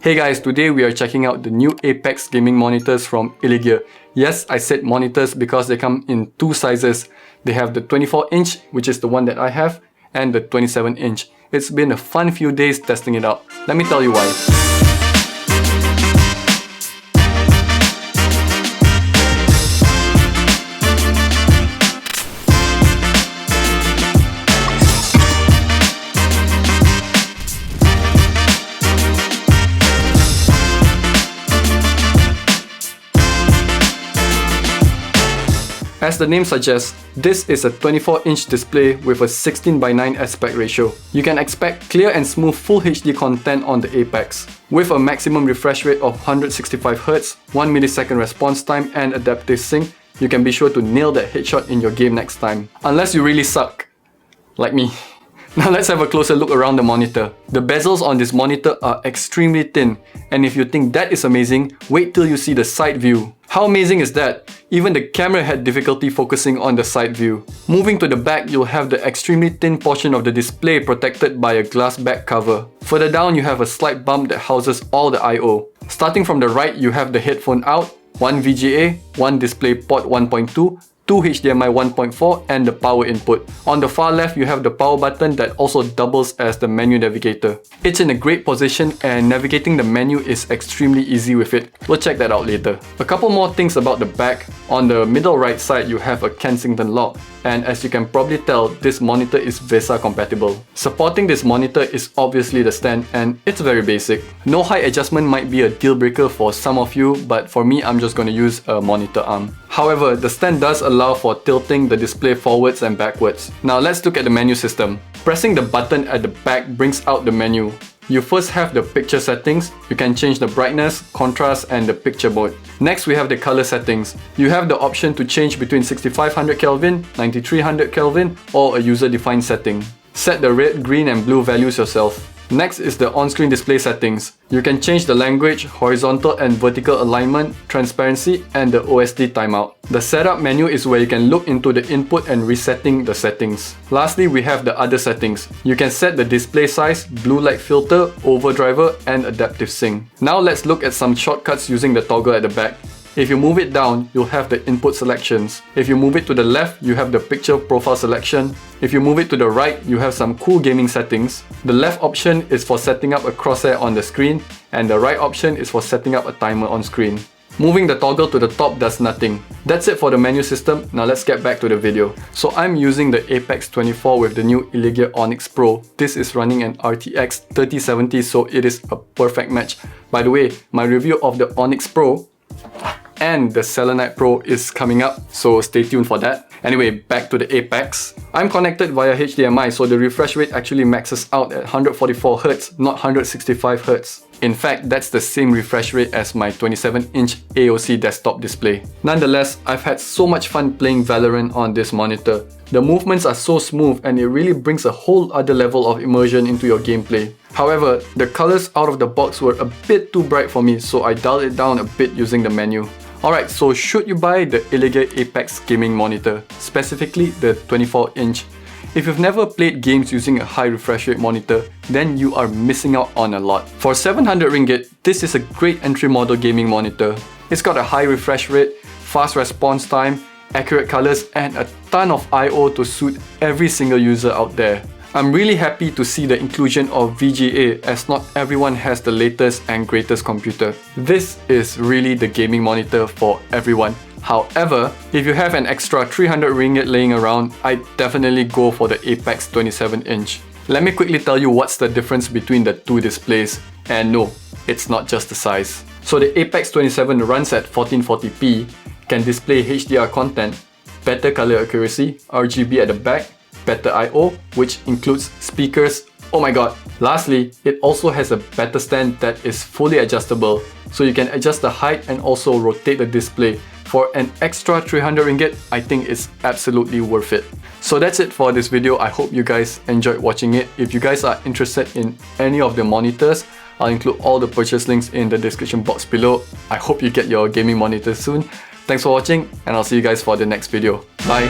Hey guys, today we are checking out the new Apex gaming monitors from Illegear. Yes, I said monitors because they come in two sizes. They have the 24-inch, which is the one that I have, and the 27-inch. It's been a fun few days testing it out. Let me tell you why. As the name suggests, this is a 24-inch display with a 16:9 aspect ratio. You can expect clear and smooth Full HD content on the Apex. With a maximum refresh rate of 165Hz, 1 millisecond response time and adaptive sync, you can be sure to nail that headshot in your game next time. Unless you really suck, like me. Now let's have a closer look around the monitor. The bezels on this monitor are extremely thin, and if you think that is amazing, wait till you see the side view. How amazing is that? Even the camera had difficulty focusing on the side view. Moving to the back, you'll have the extremely thin portion of the display protected by a glass back cover. Further down, you have a slight bump that houses all the I/O. Starting from the right, you have the headphone out, one VGA, one DisplayPort 1.2, 2 HDMI 1.4 and the power input. On the far left, you have the power button that also doubles as the menu navigator. It's in a great position and navigating the menu is extremely easy with it. We'll check that out later. A couple more things about the back. On the middle right side, you have a Kensington lock. And as you can probably tell, this monitor is VESA compatible. Supporting this monitor is obviously the stand and it's very basic. No height adjustment might be a deal breaker for some of you, but for me, I'm just going to use a monitor arm. However, the stand does allow for tilting the display forwards and backwards. Now let's look at the menu system. Pressing the button at the back brings out the menu. You first have the picture settings. You can change the brightness, contrast and the picture mode. Next we have the color settings. You have the option to change between 6500 Kelvin, 9300 Kelvin or a user-defined setting. Set the red, green and blue values yourself. Next is the on-screen display settings. You can change the language, horizontal and vertical alignment, transparency and the OSD timeout. The setup menu is where you can look into the input and resetting the settings. Lastly, we have the other settings. You can set the display size, blue light filter, overdriver and adaptive sync. Now let's look at some shortcuts using the toggle at the back. If you move it down, you'll have the input selections. If you move it to the left, you have the picture profile selection. If you move it to the right, you have some cool gaming settings. The left option is for setting up a crosshair on the screen, and the right option is for setting up a timer on screen. Moving the toggle to the top does nothing. That's it for the menu system. Now let's get back to the video. So I'm using the Apex 24 with the new Illegear Onyx Pro. This is running an RTX 3070, so it is a perfect match. By the way, my review of the Onyx Pro and the Selenite Pro is coming up, so stay tuned for that. Anyway, back to the Apex. I'm connected via HDMI, so the refresh rate actually maxes out at 144Hz, not 165Hz. In fact, that's the same refresh rate as my 27-inch AOC desktop display. Nonetheless, I've had so much fun playing Valorant on this monitor. The movements are so smooth and it really brings a whole other level of immersion into your gameplay. However, the colors out of the box were a bit too bright for me, so I dialed it down a bit using the menu. Alright, so should you buy the Illegear Apex gaming monitor, specifically the 24-inch? If you've never played games using a high refresh rate monitor, then you are missing out on a lot. For 700 ringgit, this is a great entry model gaming monitor. It's got a high refresh rate, fast response time, accurate colors and a ton of I/O to suit every single user out there. I'm really happy to see the inclusion of VGA as not everyone has the latest and greatest computer. This is really the gaming monitor for everyone. However, if you have an extra 300 ringgit laying around, I definitely go for the Apex 27-inch. Let me quickly tell you what's the difference between the two displays. And no, it's not just the size. So the Apex 27 runs at 1440p, can display HDR content, better color accuracy, RGB at the back, better I/O, which includes speakers. Oh my god! Lastly, it also has a better stand that is fully adjustable, so you can adjust the height and also rotate the display. For an extra 300 ringgit, I think it's absolutely worth it. So that's it for this video. I hope you guys enjoyed watching it. If you guys are interested in any of the monitors, I'll include all the purchase links in the description box below. I hope you get your gaming monitor soon. Thanks for watching and I'll see you guys for the next video. Bye!